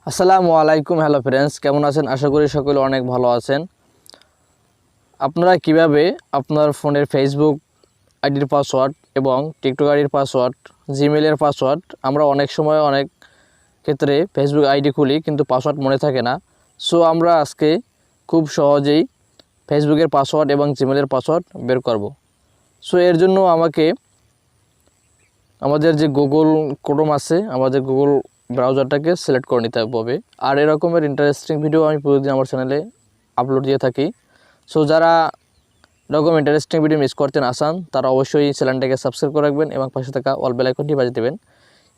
আসসালামু আলাইকুম। Hello friends, কেমন আছেন? আশা করি সকলে অনেক ভালো আছেন। আপনারা কিভাবে আপনার ফোনের ফেসবুক আইডির পাসওয়ার্ড এবং টিকটক আইডির পাসওয়ার্ড, জিমেলের পাসওয়ার্ড, আমরা অনেক সময় অনেক ক্ষেত্রে ফেসবুক আইডি খুলি কিন্তু পাসওয়ার্ড মনে থাকে না। সো আমরা আজকে খুব সহজেই ফেসবুকের পাসওয়ার্ড এবং জিমেলের পাসওয়ার্ড বের করব। সো এর জন্য আমাদের যে গুগল ক্রোম আছে, আমাদের গুগল ব্রাউজারটাকে সিলেক্ট করে নিতে হবে। আর এরকমের ইন্টারেস্টিং ভিডিও আমি প্রতিদিন আমার চ্যানেলে আপলোড দিয়ে থাকি। সো যারা এরকম ইন্টারেস্টিং ভিডিও মিস করতে না চান তারা অবশ্যই চ্যানেলটাকে সাবস্ক্রাইব করে রাখবেন এবং পাশে থাকা অল বেল আইকনটি বাজিয়ে দেবেন।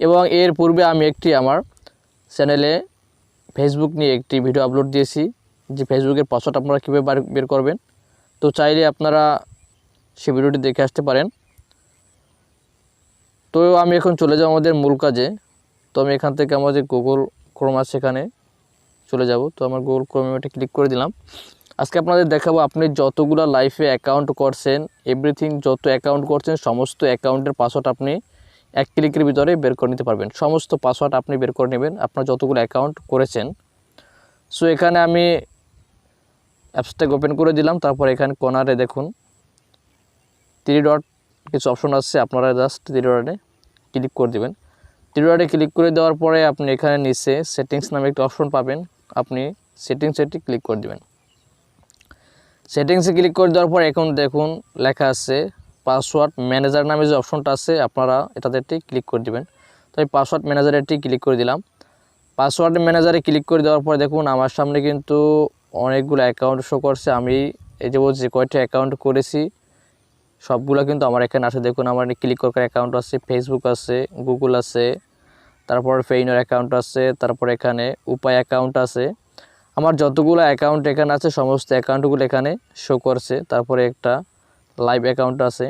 এবং এর পূর্বে আমি আমার চ্যানেলে ফেসবুক নিয়ে একটি ভিডিও আপলোড দিয়েছি, যে ফেসবুকের পাসওয়ার্ড আপনারা কীভাবে বের করবেন। তো চাইলে আপনারা সেই ভিডিওটি দেখে আসতে পারেন। তো আমি এখন চলে যাব আমাদের মূল কাজে। তো আমি এখান থেকে আমাদের গুগল ক্রোম আছে সেখানে চলে যাব। তো আমার গুগল ক্রোমে এটা ক্লিক করে দিলাম। আজকে আপনাদের দেখাবো আপনি যতগুলো লাইফে অ্যাকাউন্ট করছেন, এভরিথিং যত অ্যাকাউন্ট করছেন সমস্ত অ্যাকাউন্টের পাসওয়ার্ড আপনি এক ক্লিকের ভিতরে বের করে নিতে পারবেন। সমস্ত পাসওয়ার্ড আপনি বের করে নেবেন আপনার যতগুলো অ্যাকাউন্ট করেছেন। সো এখানে আমি অ্যাপসটাকে ওপেন করে দিলাম। তারপর এখানে কর্নারে দেখুন 3 ডট কিছু অপশন আছে, আপনারা জাস্ট 3 ডটে ক্লিক করে দেবেন। 3 ডটে ক্লিক করে দেওয়ার পরে আপনি এখানে নিচে সেটিংস নামে একটা অপশন পাবেন, আপনি সেটিংসে ক্লিক করে দেবেন। সেটিংসে ক্লিক করে দেওয়ার পর এখন দেখুন লেখা আছে পাসওয়ার্ড ম্যানেজার নামে যে অপশনটা আছে, আপনারা এটাতে ক্লিক করে দেবেন। তো এই পাসওয়ার্ড ম্যানেজারে ক্লিক করে দিলাম। পাসওয়ার্ড ম্যানেজারে ক্লিক করে দেওয়ার পর দেখুন আমার সামনে কিন্তু অনেকগুলো অ্যাকাউন্ট শো করছে। আমি এই যে কয়টা অ্যাকাউন্ট করেছি সবগুলো কিন্তু আমার এখানে আছে। দেখুন আমার ক্লিক করার অ্যাকাউন্ট আছে, ফেসবুক আছে, গুগল আছে, তারপর পেইনের অ্যাকাউন্ট আছে, তারপর এখানে উপায় অ্যাকাউন্ট আছে। আমার যতগুলো অ্যাকাউন্ট এখানে আছে সমস্ত অ্যাকাউন্টগুলো এখানে শো করছে। তারপরে একটা লাইভ অ্যাকাউন্ট আছে।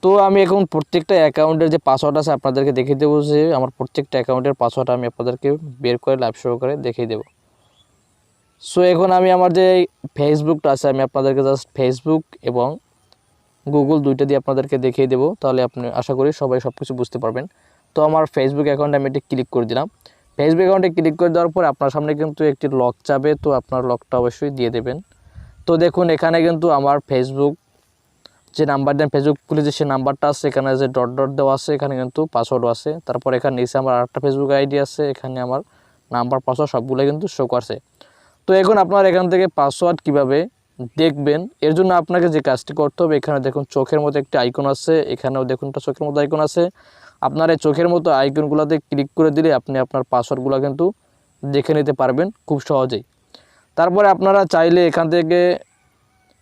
তো আমি এখন প্রত্যেকটা অ্যাকাউন্টের যে পাসওয়ার্ড আছে আপনাদেরকে দেখিয়ে দেবো, যে আমার প্রত্যেকটা অ্যাকাউন্টের পাসওয়ার্ড আমি আপনাদেরকে বের করে লাইভ শো করে দেখিয়ে দেবো। সো এখন আমি আমার যে ফেসবুকটা আছে আমি আপনাদেরকে জাস্ট ফেসবুক এবং গুগল দুইটা দিয়ে আপনাদেরকে দেখিয়ে দেবো, তাহলে আপনি আশা করি সবাই সব কিছু বুঝতে পারবেন। তো আমার ফেসবুক অ্যাকাউন্টে আমি ক্লিক করে দিলাম। ফেসবুক অ্যাকাউন্টে ক্লিক করে দেওয়ার পর আপনার সামনে কিন্তু একটি লক চাবে, তো আপনার লকটা অবশ্যই দিয়ে দেবেন। তো দেখুন এখানে কিন্তু আমার ফেসবুক যে নাম্বার দেন ফেসবুক খুলে যে সে নাম্বারটা আছে, এখানে যে ডট ডট দেওয়া আছে এখানে কিন্তু পাসওয়ার্ডও আছে। তারপর এখানে নিচে আমার আরেকটা ফেসবুক আইডি আছে, এখানে আমার নাম্বার পাসওয়ার্ড সবগুলো কিন্তু শো করছে। তো এখন আপনার এখান থেকে পাসওয়ার্ড কিভাবে দেখবেন, এর জন্য আপনাকে যে কাজটি করতে হবে, এখানে দেখুন চোখের মতো একটি আইকন আছে, এখানেও দেখুন একটা চোখের মতো আইকন আছে। আপনার এই চোখের মতো আইকনগুলোতে ক্লিক করে দিলে আপনি আপনার পাসওয়ার্ডগুলো কিন্তু দেখে নিতে পারবেন খুব সহজেই। তারপরে আপনারা চাইলে এখান থেকে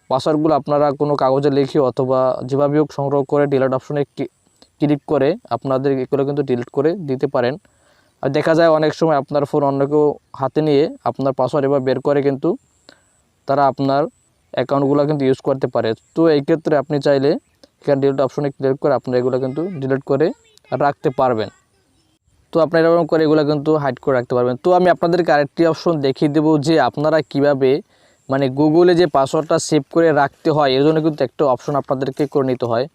পাসওয়ার্ডগুলো আপনারা কোনো কাগজে লিখে অথবা যেভাবে হোক সংগ্রহ করে ডিলিট অপশনে ক্লিক করে আপনাদের এগুলো কিন্তু ডিলিট করে দিতে পারেন। আর দেখা যায় অনেক সময় আপনার ফোন অন্য কেউ হাতে নিয়ে আপনার পাসওয়ার্ড এবার বের করে কিন্তু তারা আপনার অ্যাকাউন্টগুলো কিন্তু ইউজ করতে পারে। তো এই ক্ষেত্রে আপনি চাইলে এখানে ডিলিট অপশনে ক্লিক করে আপনারা এগুলো কিন্তু ডিলিট করে রাখতে পারবেন। তো আপনারা এরকম করে এগুলো কিন্তু হাইড করে রাখতে পারবেন। তো আমি আপনাদেরকে আরেকটি অপশন দেখিয়ে দেবো, যে আপনারা কিভাবে মানে গুগলে যে পাসওয়ার্ডটা সেভ করে রাখতে হয় এর জন্য কিন্তু একটা অপশন আপনাদেরকে করে নিতে হয়।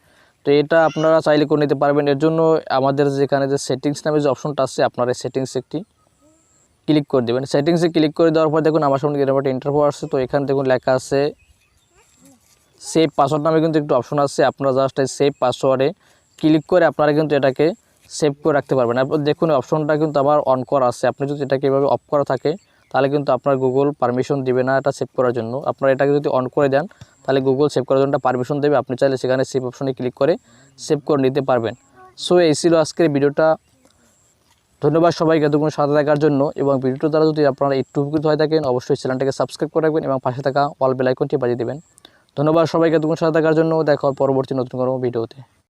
তো এটা আপনারা চাইলে করে নিতে পারবেন। এর জন্য আমাদের যেখানে যে সেটিংস নামে যে অপশনটা আছে আপনারা সেটিংস একটি ক্লিক করে দেবেন। সেটিংসে ক্লিক করে দেওয়ার পর দেখুন আমার সামনে এরকম একটা ইন্টারভিউ আসছে। তো এখানে দেখুন লেখা আছে সেভ পাসওয়ার্ড নামে কিন্তু একটু অপশন আছে, আপনারা জাস্ট এই সেভ পাসওয়ার্ডে ক্লিক করে আপনারা কিন্তু এটাকে সেভ করে রাখতে পারবেন। দেখুন অপশনটা কিন্তু আমার অন করা আছে। আপনি যদি এটাকে এভাবে অফ করা থাকে তাহলে কিন্তু আপনার গুগল পারমিশন দিবে না এটা সেভ করার জন্য। আপনারা এটাকে যদি অন করে দেন তাহলে গুগল সেভ করার জন্য পারমিশন দেবে। আপনি চাইলে সেখানে সেভ অপশনে ক্লিক করে সেভ করে নিতে পারবেন। সো এই ছিল আজকের ভিডিওটা। ধন্যবাদ সবাইকে এতক্ষণ সাথে থাকার জন্য, এবং ভিডিওটা দ্বারা যদি আপনারা একটু উপকৃত হয়ে থাকেন অবশ্যই চ্যানেলটাকে সাবস্ক্রাইব করে রাখবেন এবং পাশে থাকা অল বেল আইকনটি বাজিয়ে দেবেন। ধন্যবাদ সবাইকে এতক্ষণ সাথে থাকার জন্য। দেখা হবে পরবর্তী নতুন কোনো ভিডিওতে।